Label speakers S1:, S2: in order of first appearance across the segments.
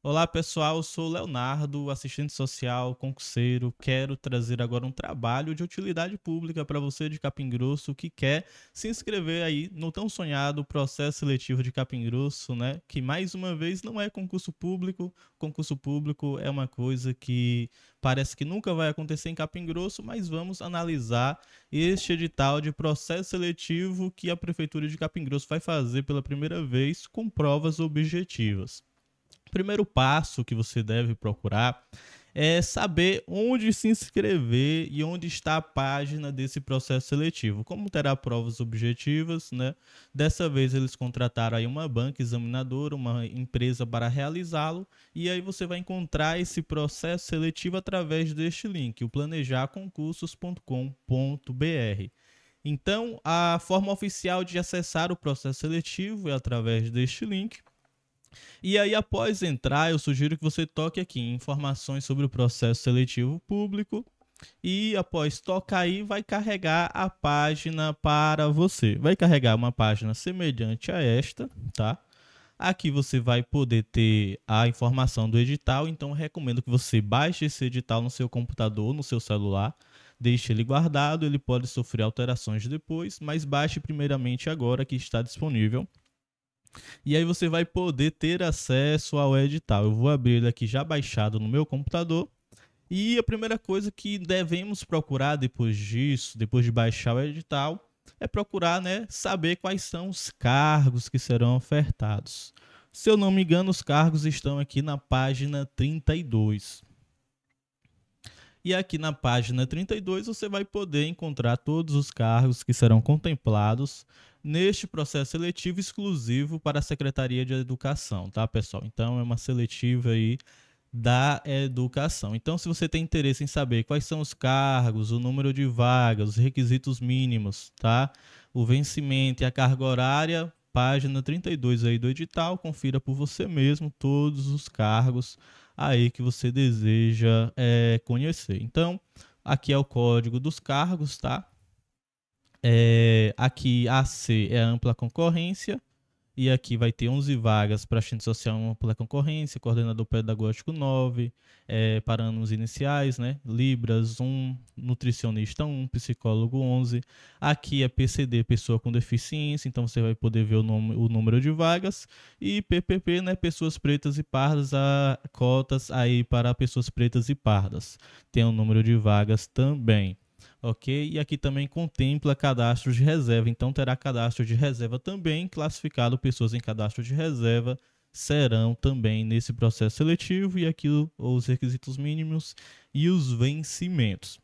S1: Olá pessoal, eu sou o Leonardo, assistente social, concurseiro. Quero trazer agora um trabalho de utilidade pública para você de Capim Grosso que quer se inscrever aí no tão sonhado processo seletivo de Capim Grosso, né? Que mais uma vez não é concurso público. Concurso público é uma coisa que parece que nunca vai acontecer em Capim Grosso, mas vamos analisar este edital de processo seletivo que a Prefeitura de Capim Grosso vai fazer pela primeira vez com provas objetivas. O primeiro passo que você deve procurar é saber onde se inscrever e onde está a página desse processo seletivo. Como terá provas objetivas, né? Dessa vez eles contrataram aí uma banca examinadora, uma empresa para realizá-lo, e aí você vai encontrar esse processo seletivo através deste link, o planejarconcursos.com.br. Então, a forma oficial de acessar o processo seletivo é através deste link. E aí, após entrar, eu sugiro que você toque aqui em informações sobre o processo seletivo público. E após tocar aí, vai carregar a página para você. Vai carregar uma página semelhante a esta, tá? Aqui você vai poder ter a informação do edital, então eu recomendo que você baixe esse edital no seu computador, no seu celular, deixe ele guardado, ele pode sofrer alterações depois, mas baixe primeiramente agora que está disponível. E aí você vai poder ter acesso ao edital. Eu vou abrir ele aqui já baixado no meu computador. E a primeira coisa que devemos procurar depois disso, depois de baixar o edital, é procurar, né, saber quais são os cargos que serão ofertados. Se eu não me engano, os cargos estão aqui na página 32. E aqui na página 32 você vai poder encontrar todos os cargos que serão contemplados neste processo seletivo exclusivo para a Secretaria de Educação, tá, pessoal? Então é uma seletiva aí da educação. Então, se você tem interesse em saber quais são os cargos, o número de vagas, os requisitos mínimos, tá? O vencimento e a carga horária, página 32 aí do edital, confira por você mesmo todos os cargos aí que você deseja conhecer. Então, aqui é o código dos cargos, tá? Aqui AC é a ampla concorrência. E aqui vai ter 11 vagas para assistente social em ampla concorrência, coordenador pedagógico 9, para anos iniciais, né? Libras 1, nutricionista 1, psicólogo 11. Aqui é PCD, pessoa com deficiência, então você vai poder ver o número de vagas. E PPP, né? Pessoas pretas e pardas, a cotas aí para pessoas pretas e pardas. Tem o número de vagas também. Ok? E aqui também contempla cadastro de reserva, então terá cadastro de reserva também, classificado pessoas em cadastro de reserva serão também nesse processo seletivo e aqui os requisitos mínimos e os vencimentos.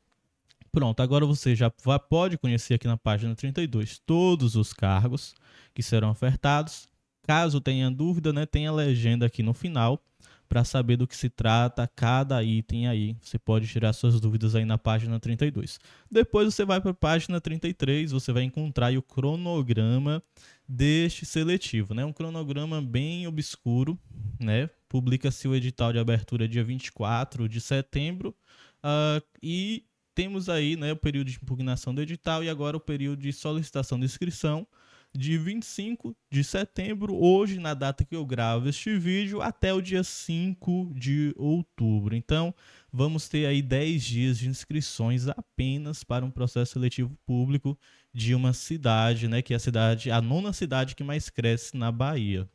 S1: Pronto, agora você já pode conhecer aqui na página 32 todos os cargos que serão ofertados. Caso tenha dúvida, né, tem a legenda aqui no final para saber do que se trata cada item aí. Você pode tirar suas dúvidas aí na página 32. Depois você vai para a página 33, você vai encontrar aí o cronograma deste seletivo, né? Um cronograma bem obscuro, né? Publica-se o edital de abertura dia 24 de setembro e temos aí, né, o período de impugnação do edital e agora o período de solicitação de inscrição de 25 de setembro, hoje, na data que eu gravo este vídeo, até o dia 5 de outubro. Então, vamos ter aí 10 dias de inscrições apenas para um processo seletivo público de uma cidade, né, que é a nona cidade que mais cresce na Bahia.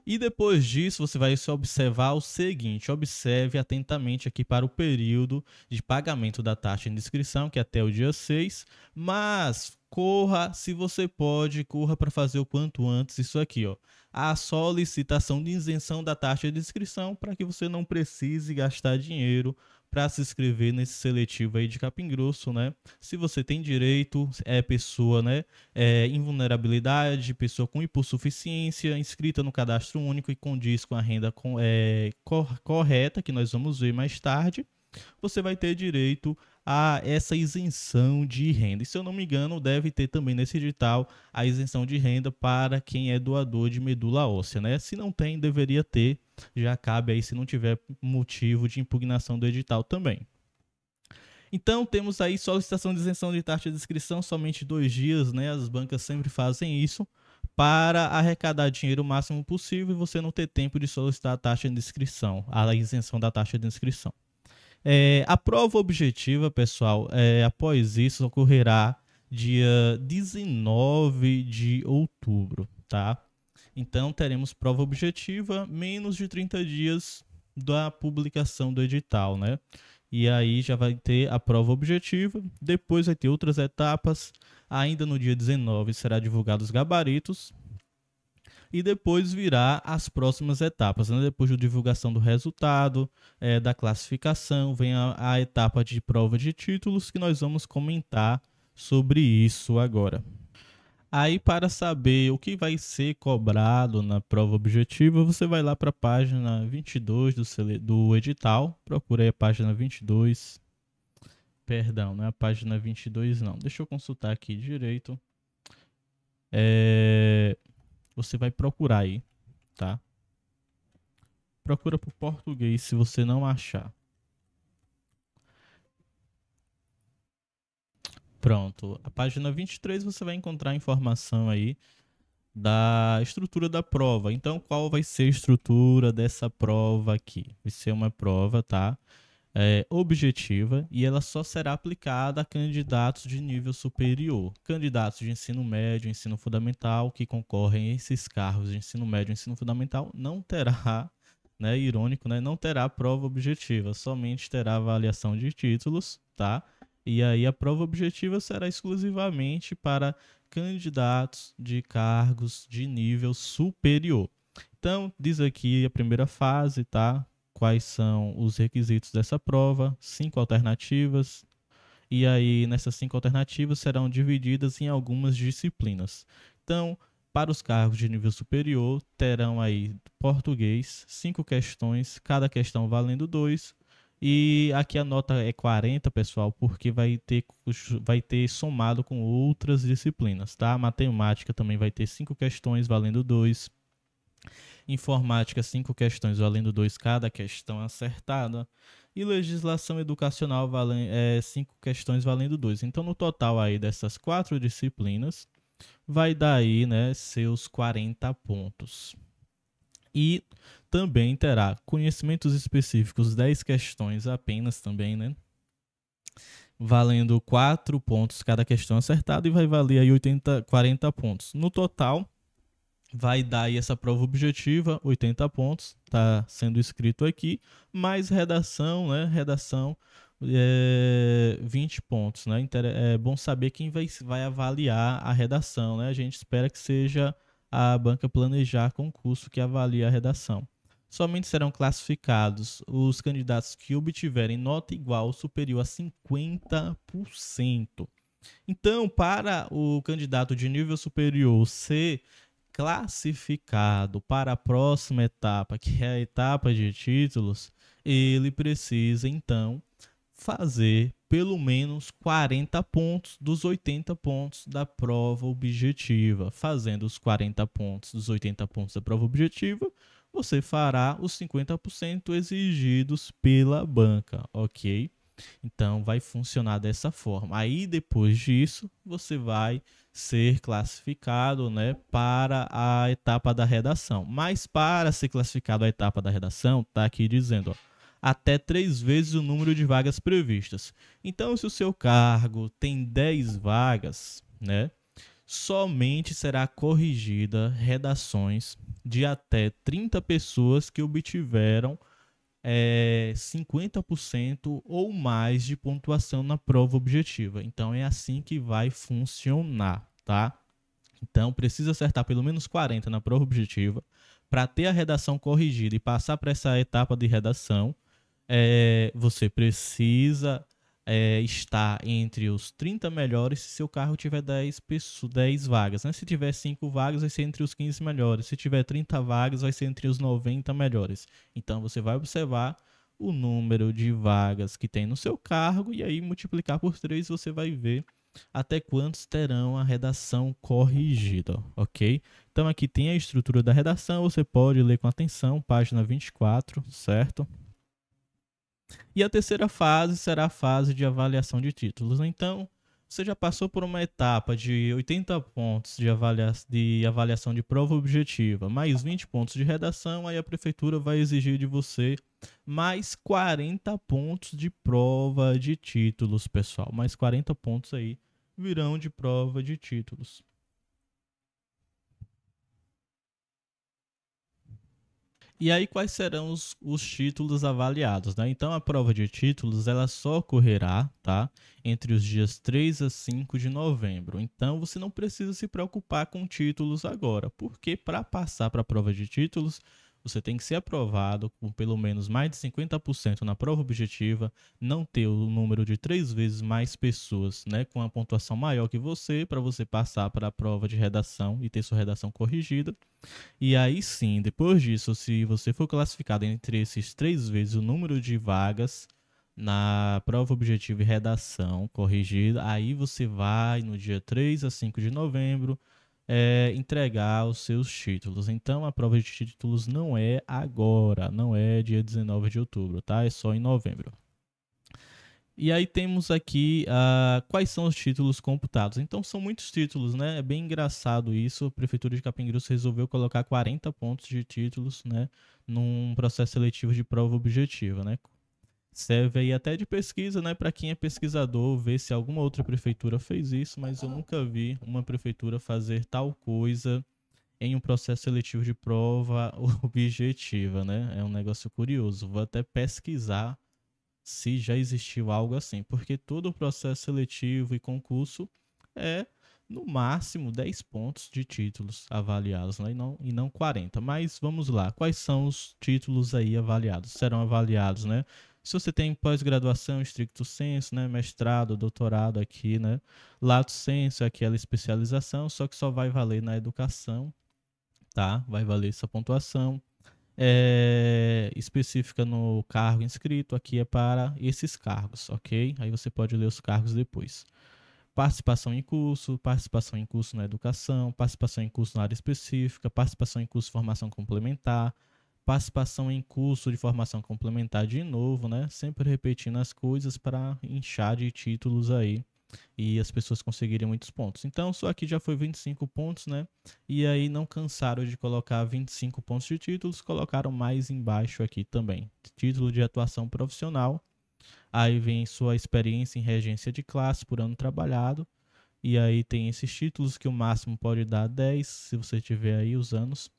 S1: E depois disso, você vai só observar o seguinte: observe atentamente aqui para o período de pagamento da taxa de inscrição, que é até o dia 6, mas corra, se você pode, corra para fazer o quanto antes isso aqui, ó. A solicitação de isenção da taxa de inscrição para que você não precise gastar dinheiro para se inscrever nesse seletivo aí de Capim Grosso, né? Se você tem direito, é pessoa, né, em vulnerabilidade, pessoa com hipossuficiência, inscrita no cadastro único e condiz com a renda correta, que nós vamos ver mais tarde, você vai ter direito a essa isenção de renda. E se eu não me engano, deve ter também nesse edital a isenção de renda para quem é doador de medula óssea, né? Se não tem, deveria ter, já cabe aí se não tiver motivo de impugnação do edital também. Então, temos aí solicitação de isenção de taxa de inscrição, somente 2 dias, né? As bancas sempre fazem isso. para arrecadar dinheiro o máximo possível e você não ter tempo de solicitar a taxa de inscrição, a isenção da taxa de inscrição. A prova objetiva, pessoal, após isso, ocorrerá dia 19 de outubro, tá? Então, teremos prova objetiva menos de 30 dias da publicação do edital, né? E aí já vai ter a prova objetiva, depois vai ter outras etapas. Ainda no dia 19 será divulgado os gabaritos e depois virá as próximas etapas, né? Depois da divulgação do resultado, da classificação, vem a etapa de prova de títulos, que nós vamos comentar sobre isso agora. Aí, para saber o que vai ser cobrado na prova objetiva, você vai lá para a página 22 do edital, procura aí a página 22, perdão, não é a página 22 não, deixa eu consultar aqui direito. Você vai procurar aí, tá? Procura por português se você não achar. Pronto, a página 23 você vai encontrar informação aí da estrutura da prova. Então, qual vai ser a estrutura dessa prova aqui? Vai ser uma prova, tá? Objetiva, e ela só será aplicada a candidatos de nível superior. Candidatos de ensino médio, ensino fundamental, que concorrem a esses cargos de ensino médio e ensino fundamental, não terá, né, irônico, né, não terá prova objetiva, somente terá avaliação de títulos, tá? E aí a prova objetiva será exclusivamente para candidatos de cargos de nível superior. Então, diz aqui a primeira fase, tá? Quais são os requisitos dessa prova, 5 alternativas, e aí nessas 5 alternativas serão divididas em algumas disciplinas. Então, para os cargos de nível superior, terão aí português, 5 questões, cada questão valendo 2, e aqui a nota é 40, pessoal, porque vai ter somado com outras disciplinas, tá? Matemática também vai ter 5 questões valendo 2. Informática, 5 questões valendo 2 cada questão acertada. E legislação educacional, 5 questões valendo 2. Então, no total aí dessas 4 disciplinas, vai dar aí, né, seus 40 pontos. E também terá conhecimentos específicos, 10 questões apenas também, né? Valendo 4 pontos cada questão acertada e vai valer aí 40 pontos. No total, vai dar aí essa prova objetiva, 80 pontos, tá sendo escrito aqui, mais redação, né? Redação, 20 pontos, né? É bom saber quem vai avaliar a redação, né? A gente espera que seja a banca Planejar Concurso que avalie a redação. Somente serão classificados os candidatos que obtiverem nota igual ou superior a 50%. Então, para o candidato de nível superior ser classificado para a próxima etapa, que é a etapa de títulos, ele precisa, então, fazer pelo menos 40 pontos dos 80 pontos da prova objetiva. Fazendo os 40 pontos dos 80 pontos da prova objetiva, você fará os 50% exigidos pela banca, ok? Então, vai funcionar dessa forma. Aí, depois disso, você vai ser classificado, né, para a etapa da redação. Mas, para ser classificado a etapa da redação, está aqui dizendo, ó, até 3 vezes o número de vagas previstas. Então, se o seu cargo tem 10 vagas, né, somente será corrigida redações de até 30 pessoas que obtiveram 50% ou mais de pontuação na prova objetiva. Então, é assim que vai funcionar, tá? Então, precisa acertar pelo menos 40 na prova objetiva para ter a redação corrigida e passar para essa etapa de redação. Você precisa estar entre os 30 melhores se seu carro tiver 10 vagas, né? Se tiver 5 vagas, vai ser entre os 15 melhores. Se tiver 30 vagas, vai ser entre os 90 melhores. Então, você vai observar o número de vagas que tem no seu cargo e aí multiplicar por 3, você vai ver até quantos terão a redação corrigida, ok? Então, aqui tem a estrutura da redação, você pode ler com atenção, página 24, certo? E a terceira fase será a fase de avaliação de títulos. Então, Você já passou por uma etapa de 80 pontos de avaliação de prova objetiva, mais 20 pontos de redação, aí a prefeitura vai exigir de você mais 40 pontos de prova de títulos, pessoal. Mais 40 pontos aí virão de prova de títulos. E aí, quais serão os títulos avaliados, né? Então, a prova de títulos, ela só ocorrerá, tá? Entre os dias 3 a 5 de novembro. Então, você não precisa se preocupar com títulos agora, porque para passar para a prova de títulos, você tem que ser aprovado com pelo menos mais de 50% na prova objetiva, não ter o número de 3 vezes mais pessoas, né, com a pontuação maior que você, para você passar para a prova de redação e ter sua redação corrigida. E aí sim, depois disso, se você for classificado entre esses 3 vezes o número de vagas na prova objetiva e redação corrigida, aí você vai no dia 3 a 5 de novembro entregar os seus títulos. Então a prova de títulos não é agora, não é dia 19 de outubro, tá? É só em novembro. E aí temos aqui quais são os títulos computados. Então são muitos títulos, né? É bem engraçado isso. A Prefeitura de Capim Grosso resolveu colocar 40 pontos de títulos, né? Num processo seletivo de prova objetiva, né? Serve aí até de pesquisa, né? Para quem é pesquisador, ver se alguma outra prefeitura fez isso, mas eu nunca vi uma prefeitura fazer tal coisa em um processo seletivo de prova objetiva, né? É um negócio curioso. Vou até pesquisar se já existiu algo assim, porque todo o processo seletivo e concurso é no máximo 10 pontos de títulos avaliados, né? E não 40. Mas vamos lá, quais são os títulos aí avaliados? Serão avaliados, né? Se você tem pós-graduação, stricto sensu, né? Mestrado, doutorado aqui, né? Lato sensu é aquela especialização, só que só vai valer na educação, tá? Vai valer essa pontuação específica no cargo inscrito, aqui é para esses cargos, ok? Aí você pode ler os cargos depois. Participação em curso na educação, participação em curso na área específica, participação em curso de formação complementar, participação em curso de formação complementar de novo, né? Sempre repetindo as coisas para inchar de títulos aí e as pessoas conseguirem muitos pontos. Então, só aqui já foi 25 pontos, né? E aí não cansaram de colocar 25 pontos de títulos, colocaram mais embaixo aqui também. Título de atuação profissional. Aí vem sua experiência em regência de classe por ano trabalhado. E aí tem esses títulos que o máximo pode dar 10, se você tiver aí os anos.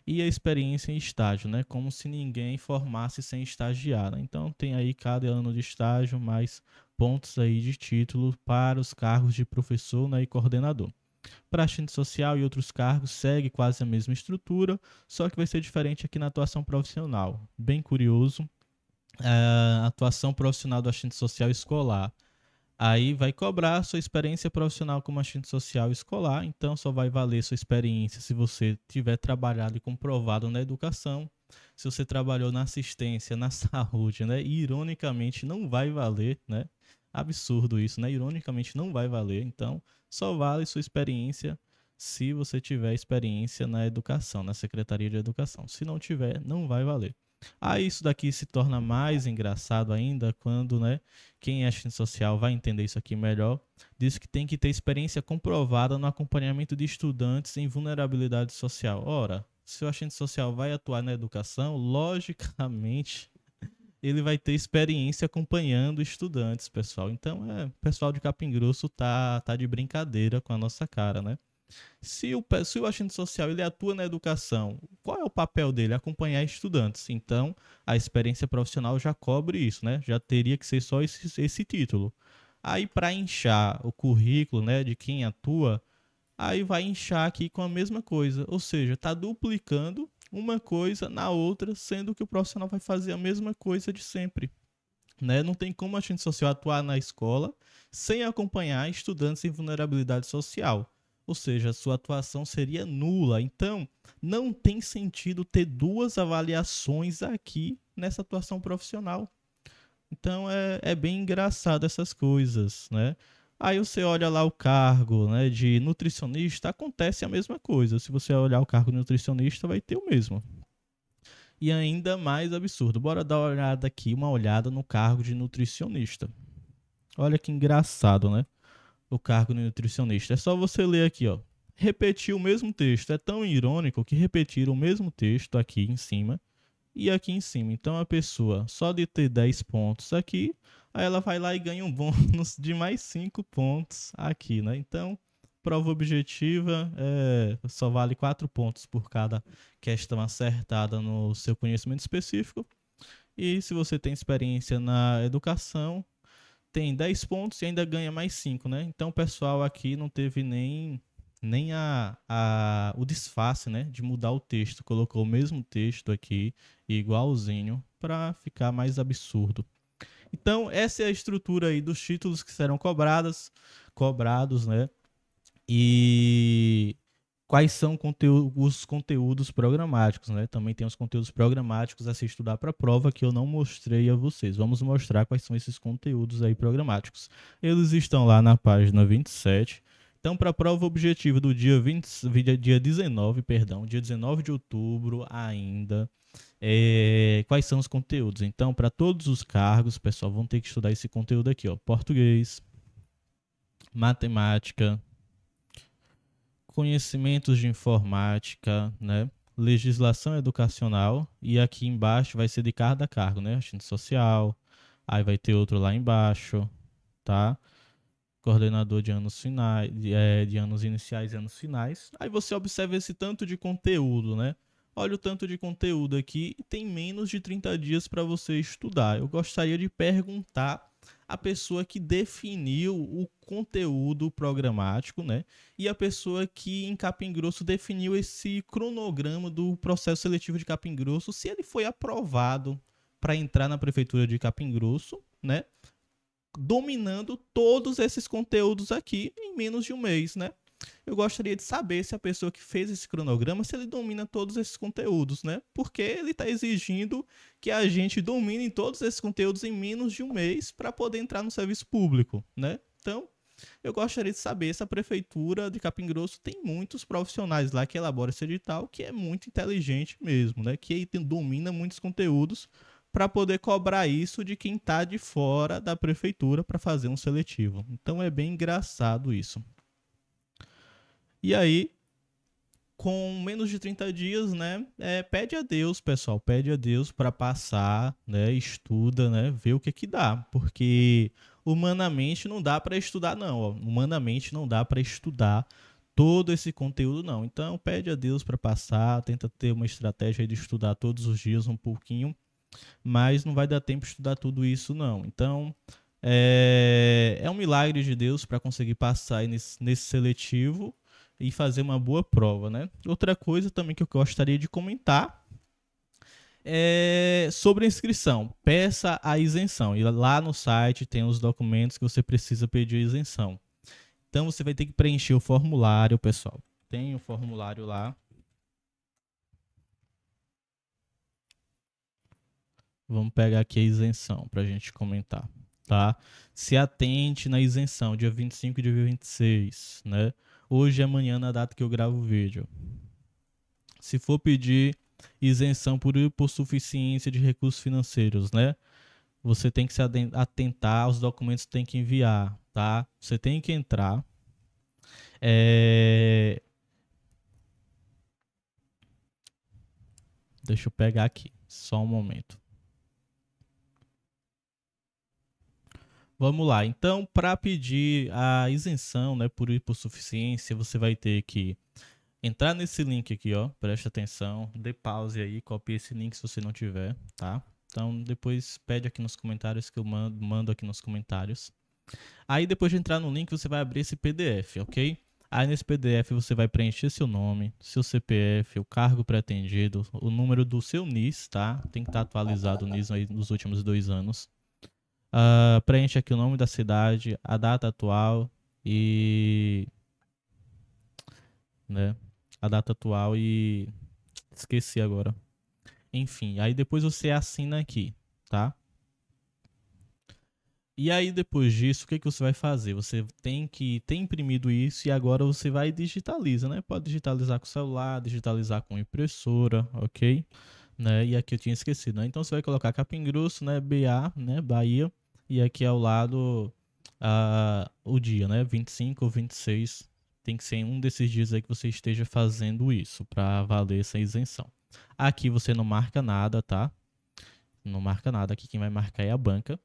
S1: E a experiência em estágio, né? Como se ninguém formasse sem estagiar, né? Então tem aí cada ano de estágio mais pontos aí de título para os cargos de professor, né, e coordenador. Para assistente social e outros cargos segue quase a mesma estrutura, só que vai ser diferente aqui na atuação profissional. Bem curioso, a atuação profissional do assistente social escolar. Aí vai cobrar sua experiência profissional como assistente social escolar, então só vai valer sua experiência se você tiver trabalhado e comprovado na educação. Se você trabalhou na assistência, na saúde, né? E, ironicamente não vai valer, né? Absurdo isso, né? Ironicamente não vai valer, então só vale sua experiência se você tiver experiência na educação, na Secretaria de Educação. Se não tiver, não vai valer. Aí isso daqui se torna mais engraçado ainda quando, né, quem é assistente social vai entender isso aqui melhor. Diz que tem que ter experiência comprovada no acompanhamento de estudantes em vulnerabilidade social. Ora, se o assistente social vai atuar na educação, logicamente ele vai ter experiência acompanhando estudantes, pessoal. Então, o pessoal de Capim Grosso tá de brincadeira com a nossa cara, né? Se o assistente social ele atua na educação, qual é o papel dele? Acompanhar estudantes. Então, a experiência profissional já cobre isso, né? Já teria que ser só esse título. Aí, para inchar o currículo, né, de quem atua, aí vai inchar aqui com a mesma coisa. Ou seja, está duplicando uma coisa na outra, sendo que o profissional vai fazer a mesma coisa de sempre. Né? Não tem como a assistente social atuar na escola sem acompanhar estudantes em vulnerabilidade social. Ou seja, a sua atuação seria nula. Então, não tem sentido ter duas avaliações aqui nessa atuação profissional. Então, é bem engraçado essas coisas, né? Aí você olha lá o cargo, né, de nutricionista, acontece a mesma coisa. Se você olhar o cargo de nutricionista, vai ter o mesmo. E ainda mais absurdo. Bora dar uma olhada no cargo de nutricionista. Olha que engraçado, né? o cargo de nutricionista. É só você ler aqui, ó. Repetir o mesmo texto. É tão irônico que repetiram o mesmo texto aqui em cima e aqui em cima. Então a pessoa, só de ter 10 pontos aqui, aí ela vai lá e ganha um bônus de mais 5 pontos aqui, né? Então, prova objetiva só vale 4 pontos por cada questão acertada no seu conhecimento específico. E se você tem experiência na educação, tem 10 pontos e ainda ganha mais 5, né? Então o pessoal aqui não teve nem o disfarce, né, de mudar o texto. Colocou o mesmo texto aqui, igualzinho, para ficar mais absurdo. Então, essa é a estrutura aí dos títulos que serão cobrados, né? E quais são os conteúdos programáticos, né? Também tem os conteúdos programáticos a se estudar para a prova que eu não mostrei a vocês. Vamos mostrar quais são esses conteúdos aí programáticos. Eles estão lá na página 27. Então, para a prova objetiva do dia 19, dia 19 de outubro ainda, quais são os conteúdos? Então, para todos os cargos, pessoal, vão ter que estudar esse conteúdo aqui, ó: português, matemática, conhecimentos de informática, né? Legislação educacional, e aqui embaixo vai ser de cada cargo, né? Assistente social, aí vai ter outro lá embaixo, tá? Coordenador de anos finais, de anos iniciais e anos finais. Aí você observa esse tanto de conteúdo, né? Olha o tanto de conteúdo aqui e tem menos de 30 dias para você estudar. Eu gostaria de perguntar a pessoa que definiu o conteúdo programático, né? E a pessoa que em Capim Grosso definiu esse cronograma do processo seletivo de Capim Grosso, se ele foi aprovado para entrar na prefeitura de Capim Grosso, né? Dominando todos esses conteúdos aqui em menos de um mês, né? Eu gostaria de saber se a pessoa que fez esse cronograma, se ele domina todos esses conteúdos, né? Porque ele está exigindo que a gente domine todos esses conteúdos em menos de um mês para poder entrar no serviço público, né? Então, eu gostaria de saber se a prefeitura de Capim Grosso tem muitos profissionais lá que elaboram esse edital, que é muito inteligente mesmo, né? Que domina muitos conteúdos para poder cobrar isso de quem está de fora da prefeitura para fazer um seletivo. Então é bem engraçado isso. E aí, com menos de 30 dias, né, pede a Deus, pessoal, pede a Deus para passar, né, estuda, né, vê o que dá, porque humanamente não dá para estudar não, ó. Humanamente não dá para estudar todo esse conteúdo não. Então pede a Deus para passar, tenta ter uma estratégia aí de estudar todos os dias um pouquinho, mas não vai dar tempo de estudar tudo isso não. Então é um milagre de Deus para conseguir passar nesse seletivo e fazer uma boa prova, né? Outra coisa também que eu gostaria de comentar é sobre a inscrição. Peça a isenção. E lá no site tem os documentos que você precisa pedir a isenção. Então você vai ter que preencher o formulário, pessoal. Tem o formulário lá. Vamos pegar aqui a isenção para a gente comentar, tá? Se atente na isenção, dia 25 e dia 26, né? Hoje e amanhã na data que eu gravo o vídeo. Se for pedir isenção por hipossuficiência de recursos financeiros, né? Você tem que se atentar aos documentos que tem que enviar, tá? Você tem que entrar. Deixa eu pegar aqui, só um momento. Vamos lá. Então, para pedir a isenção, né, por hipossuficiência, você vai ter que entrar nesse link aqui, ó. Presta atenção, dê pause aí, copie esse link se você não tiver, tá? Então, depois pede aqui nos comentários que eu mando aqui nos comentários. Aí, depois de entrar no link, você vai abrir esse PDF, ok? Aí, nesse PDF, você vai preencher seu nome, seu CPF, o cargo pretendido, o número do seu NIS, tá? Tem que estar atualizado o NIS aí nos últimos 2 anos. Preenche aqui o nome da cidade, a data atual e... né? A data atual e... esqueci agora. Enfim, aí depois você assina aqui, tá? E aí depois disso, o que você vai fazer? Você tem que ter imprimido isso e agora você vai digitaliza, né? Pode digitalizar com o celular, digitalizar com impressora, ok? Né? E aqui eu tinha esquecido, né? Então você vai colocar Capim Grosso, né? BA, né? Bahia. E aqui ao lado o dia, né? 25 ou 26. Tem que ser em um desses dias aí que você esteja fazendo isso para valer essa isenção. Aqui você não marca nada, tá? Não marca nada. Aqui quem vai marcar é a banca.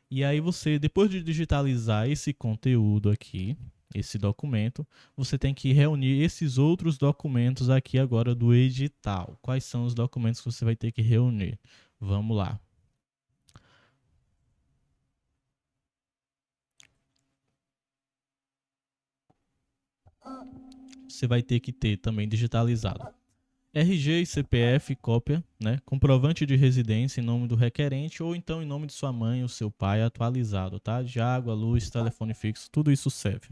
S1: E aí você, depois de digitalizar esse conteúdo aqui, esse documento, você tem que reunir esses outros documentos aqui agora do edital. Quais são os documentos que você vai ter que reunir? Vamos lá. Você vai ter que ter também digitalizado RG e CPF, cópia, né? Comprovante de residência em nome do requerente ou então em nome de sua mãe ou seu pai atualizado, tá? De água, luz, telefone fixo, tudo isso serve.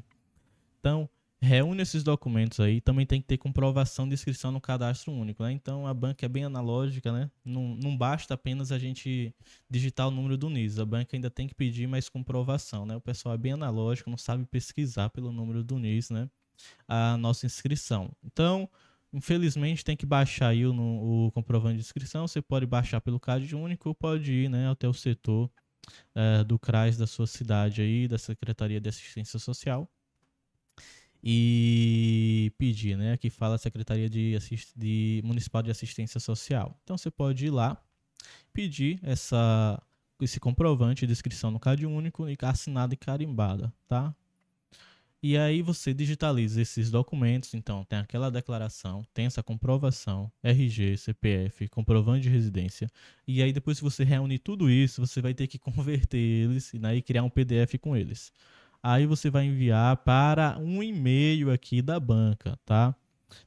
S1: Então, reúne esses documentos aí. Também tem que ter comprovação de inscrição no cadastro único, né? Então, a banca é bem analógica, né? Não basta apenas a gente digitar o número do NIS. A banca ainda tem que pedir mais comprovação, né? O pessoal é bem analógico, não sabe pesquisar pelo número do NIS, né? A nossa inscrição. Então, infelizmente, tem que baixar aí o comprovante de inscrição. Você pode baixar pelo CAD único ou pode ir, né, até o setor do CRAS da sua cidade aí, da Secretaria de Assistência Social, e pedir, né? Aqui fala Secretaria de Municipal de Assistência Social. Então você pode ir lá, pedir esse comprovante de inscrição no CAD único e assinada e carimbada, tá? E aí você digitaliza esses documentos, então tem aquela declaração, tem essa comprovação, RG, CPF, comprovante de residência, e aí depois que você reúne tudo isso, você vai ter que converter eles e aí criar um PDF com eles. Aí você vai enviar para um e-mail aqui da banca, tá?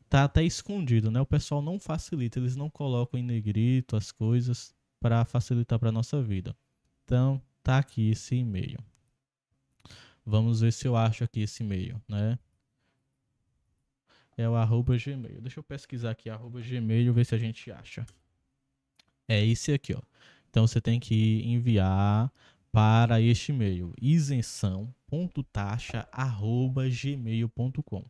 S1: Tá até escondido, né? O pessoal não facilita, eles não colocam em negrito as coisas para facilitar para nossa vida. Então, tá aqui esse e-mail. Vamos ver se eu acho aqui esse e-mail, né? É o @gmail. Deixa eu pesquisar aqui @gmail, ver se a gente acha. É esse aqui, ó. Então você tem que enviar para este e-mail, isenção.taxa@gmail.com.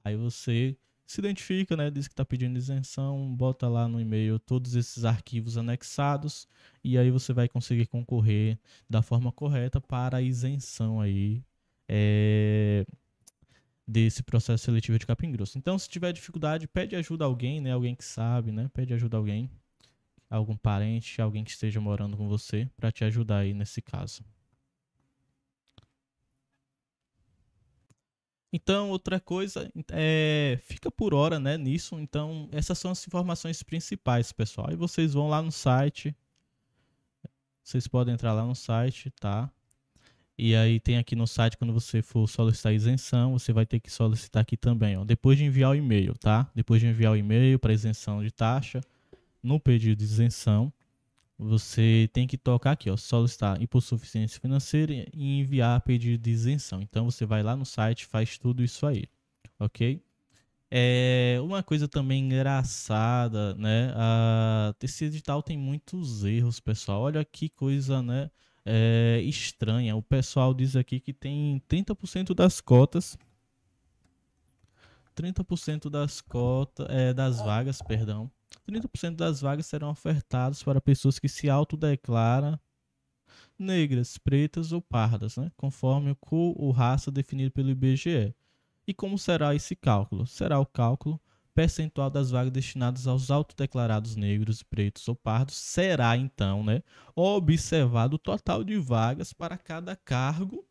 S1: Aí você se identifica, né? Diz que está pedindo isenção, bota lá no e-mail todos esses arquivos anexados e aí você vai conseguir concorrer da forma correta para a isenção aí. Desse processo seletivo de Capim Grosso. Então, se tiver dificuldade, pede ajuda a alguém, né? Alguém que sabe, né? Pede ajuda a alguém, algum parente, alguém que esteja morando com você, para te ajudar aí nesse caso. Então, outra coisa, fica por hora, né, nisso. Então, essas são as informações principais, pessoal. Aí vocês vão lá no site, vocês podem entrar lá no site, tá? E aí tem aqui no site, quando você for solicitar isenção, você vai ter que solicitar aqui também, ó, depois de enviar o e-mail, tá? Depois de enviar o e-mail para isenção de taxa, no pedido de isenção, você tem que tocar aqui, ó, solicitar hipossuficiência financeira e enviar pedido de isenção. Então você vai lá no site, faz tudo isso aí, ok? Uma coisa também engraçada, né? Esse edital tem muitos erros, pessoal. Olha que coisa, né? Estranha. O pessoal diz aqui que tem 30% das cotas, 30% das vagas, perdão. 30% das vagas serão ofertadas para pessoas que se autodeclaram negras, pretas ou pardas, né? Conforme o cor ou raça definido pelo IBGE. E como será esse cálculo? Será o cálculo percentual das vagas destinadas aos autodeclarados negros, pretos ou pardos. Será então, né, observado o total de vagas para cada cargo,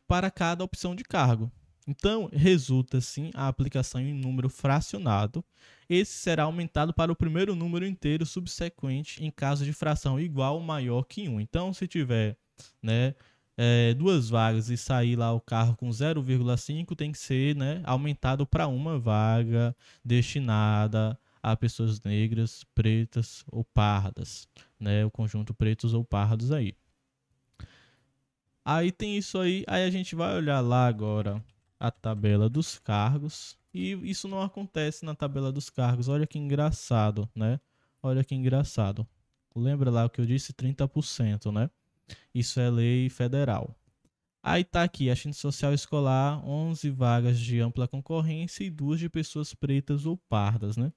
S1: para cada opção de cargo. Então, resulta sim a aplicação em número fracionado. Esse será aumentado para o primeiro número inteiro subsequente em caso de fração igual ou maior que 1. Então, se tiver, né, duas vagas e sair lá o carro com 0,5, tem que ser, né, aumentado para uma vaga destinada a pessoas negras, pretas ou pardas, né, o conjunto pretos ou pardos aí. Aí tem isso aí a gente vai olhar lá agora a tabela dos cargos e isso não acontece na tabela dos cargos. Olha que engraçado, né? Olha que engraçado. Lembra lá o que eu disse? 30%, né? Isso é lei federal. Aí tá aqui, assistente social escolar, 11 vagas de ampla concorrência e 2 de pessoas pretas ou pardas, né?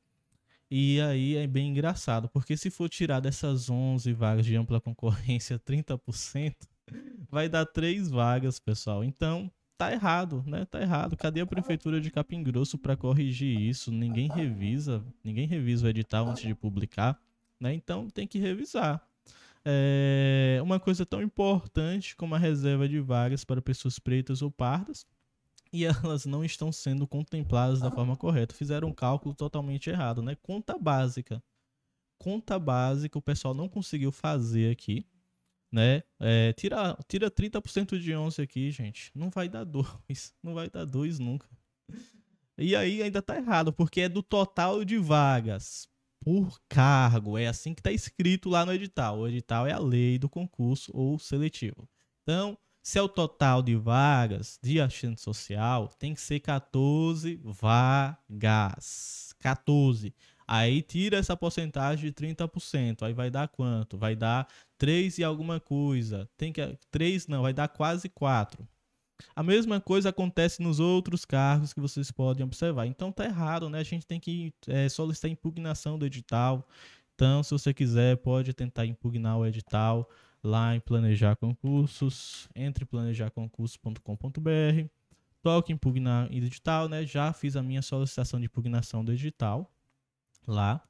S1: E aí é bem engraçado, porque se for tirar dessas 11 vagas de ampla concorrência 30%, Vai dar 3 vagas, pessoal. Então, tá errado, né? Tá errado. Cadê a prefeitura de Capim Grosso para corrigir isso? Ninguém revisa o edital antes de publicar, né? Então, tem que revisar. Uma coisa tão importante como a reserva de vagas para pessoas pretas ou pardas, e elas não estão sendo contempladas da forma correta. Fizeram um cálculo totalmente errado, né? Conta básica. Conta básica, o pessoal não conseguiu fazer aqui, né? Tira 30% de 11 aqui, gente. Não vai dar 2. Não vai dar 2 nunca. E aí ainda tá errado, porque é do total de vagas por cargo. É assim que tá escrito lá no edital. O edital é a lei do concurso ou seletivo. Então, se é o total de vagas de assistente social, tem que ser 14 vagas. 14. Aí tira essa porcentagem de 30%. Aí vai dar quanto? Vai dar 3 e alguma coisa. 3 não, vai dar quase 4. A mesma coisa acontece nos outros cargos que vocês podem observar. Então tá errado, né? A gente tem que solicitar impugnação do edital. Então, se você quiser, pode tentar impugnar o edital lá em Planejar Concursos, entre planejarconcursos.com.br. Toque em impugnar edital, né? Já fiz a minha solicitação de impugnação do edital lá.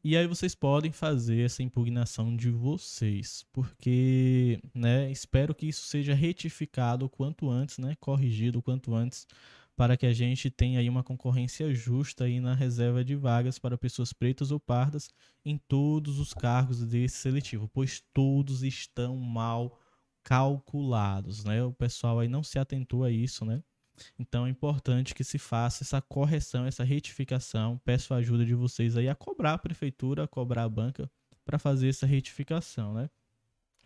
S1: E aí vocês podem fazer essa impugnação de vocês, porque, né, espero que isso seja retificado o quanto antes, né, corrigido o quanto antes, para que a gente tenha aí uma concorrência justa aí na reserva de vagas para pessoas pretas ou pardas em todos os cargos desse seletivo, pois todos estão mal calculados, né? O pessoal aí não se atentou a isso, né? Então é importante que se faça essa correção, essa retificação. Peço a ajuda de vocês aí a cobrar a prefeitura, a cobrar a banca para fazer essa retificação, né?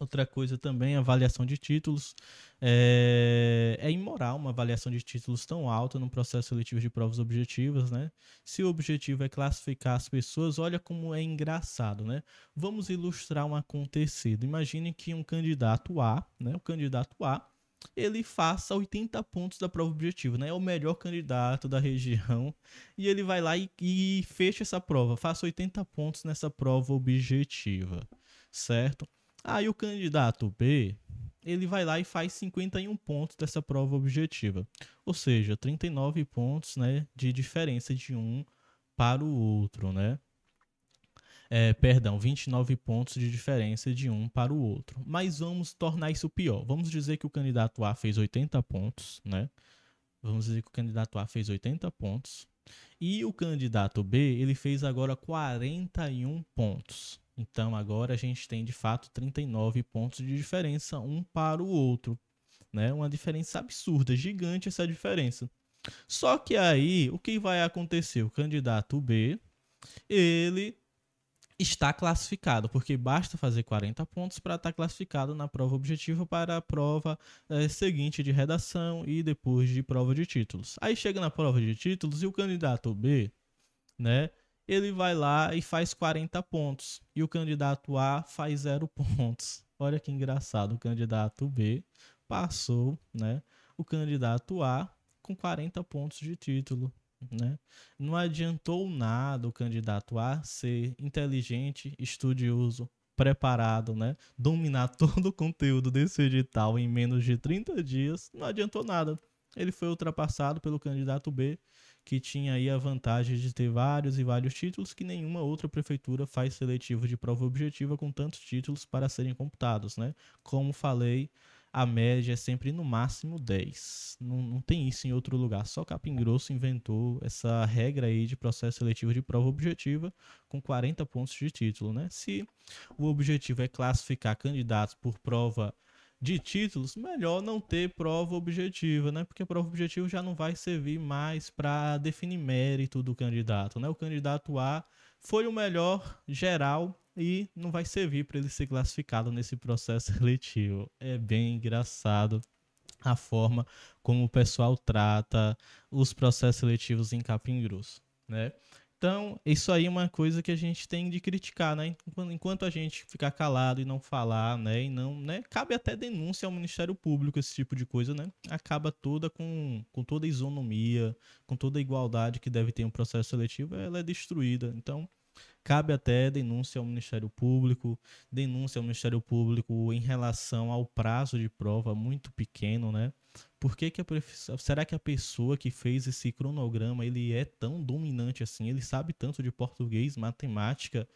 S1: Outra coisa também, avaliação de títulos. É imoral uma avaliação de títulos tão alta no processo seletivo de provas objetivas, né? Se o objetivo é classificar as pessoas, olha como é engraçado, né? Vamos ilustrar um acontecido. Imagine que um candidato A, né? O candidato A, ele faça 80 pontos da prova objetiva, né? É o melhor candidato da região e ele vai lá e fecha essa prova, faça 80 pontos nessa prova objetiva, certo? Aí o candidato B, ele vai lá e faz 51 pontos dessa prova objetiva, ou seja, 39 pontos, né, de diferença de um para o outro, né? 29 pontos de diferença de um para o outro. Mas vamos tornar isso pior. Vamos dizer que o candidato A fez 80 pontos, né? Vamos dizer que o candidato A fez 80 pontos. E o candidato B, ele fez agora 41 pontos. Então agora a gente tem de fato 39 pontos de diferença um para o outro, né? Uma diferença absurda, gigante essa diferença. Só que aí, o que vai acontecer? O candidato B, ele está classificado, porque basta fazer 40 pontos para estar classificado na prova objetiva para a prova seguinte de redação e depois de prova de títulos. Aí chega na prova de títulos e o candidato B, né, ele vai lá e faz 40 pontos e o candidato A faz 0 pontos. Olha que engraçado, o candidato B passou, né, o candidato A com 40 pontos de título, né? Não adiantou nada o candidato A ser inteligente, estudioso, preparado, né? Dominar todo o conteúdo desse edital em menos de 30 dias. Não adiantou nada. Ele foi ultrapassado pelo candidato B, que tinha aí a vantagem de ter vários e vários títulos que nenhuma outra prefeitura faz seletivo de prova objetiva com tantos títulos para serem computados, né? Como falei, a média é sempre no máximo 10. Não tem isso em outro lugar. Só Capim Grosso inventou essa regra aí de processo seletivo de prova objetiva com 40 pontos de título, né? Se o objetivo é classificar candidatos por prova de títulos, melhor não ter prova objetiva, né? Porque a prova objetiva já não vai servir mais para definir mérito do candidato, né? O candidato A foi o melhor geral e não vai servir para ele ser classificado nesse processo seletivo. É bem engraçado a forma como o pessoal trata os processos seletivos em Capim Grosso, né? Então, isso aí é uma coisa que a gente tem de criticar, né? Enquanto a gente ficar calado e não falar, né? E não, né? Cabe até denúncia ao Ministério Público, esse tipo de coisa, né? Acaba toda com toda a isonomia, com toda a igualdade que deve ter um processo seletivo, ela é destruída. Então, cabe até denúncia ao Ministério Público, denúncia ao Ministério Público em relação ao prazo de prova muito pequeno, né? Por que que será que a pessoa que fez esse cronograma, ele é tão dominante assim? Ele sabe tanto de português, matemática,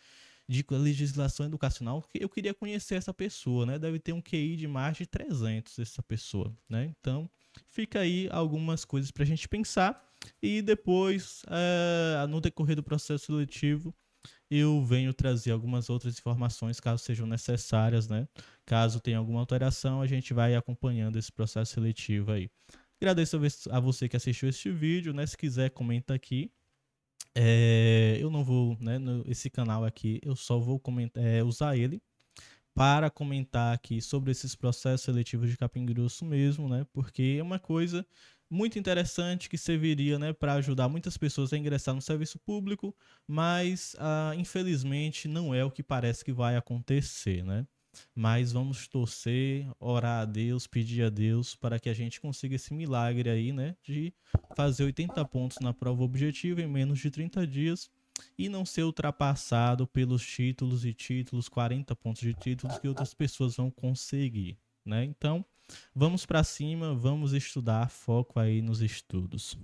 S1: de legislação educacional, que eu queria conhecer essa pessoa, né? Deve ter um QI de mais de 300 essa pessoa, né? Então, fica aí algumas coisas para a gente pensar e depois, no decorrer do processo seletivo, eu venho trazer algumas outras informações caso sejam necessárias, né? Caso tenha alguma alteração, a gente vai acompanhando esse processo seletivo aí. Agradeço a você que assistiu este vídeo, né? Se quiser, comenta aqui. Eu não vou, né? Esse canal aqui, eu só vou usar ele para comentar aqui sobre esses processos seletivos de Capim Grosso mesmo, né? Porque é uma coisa muito interessante que serviria, né, para ajudar muitas pessoas a ingressar no serviço público, mas infelizmente não é o que parece que vai acontecer, né? Mas vamos torcer, orar a Deus, pedir a Deus para que a gente consiga esse milagre aí, né, de fazer 80 pontos na prova objetiva em menos de 30 dias e não ser ultrapassado pelos títulos e títulos, 40 pontos de títulos que outras pessoas vão conseguir, né? Então, vamos para cima, vamos estudar, foco aí nos estudos.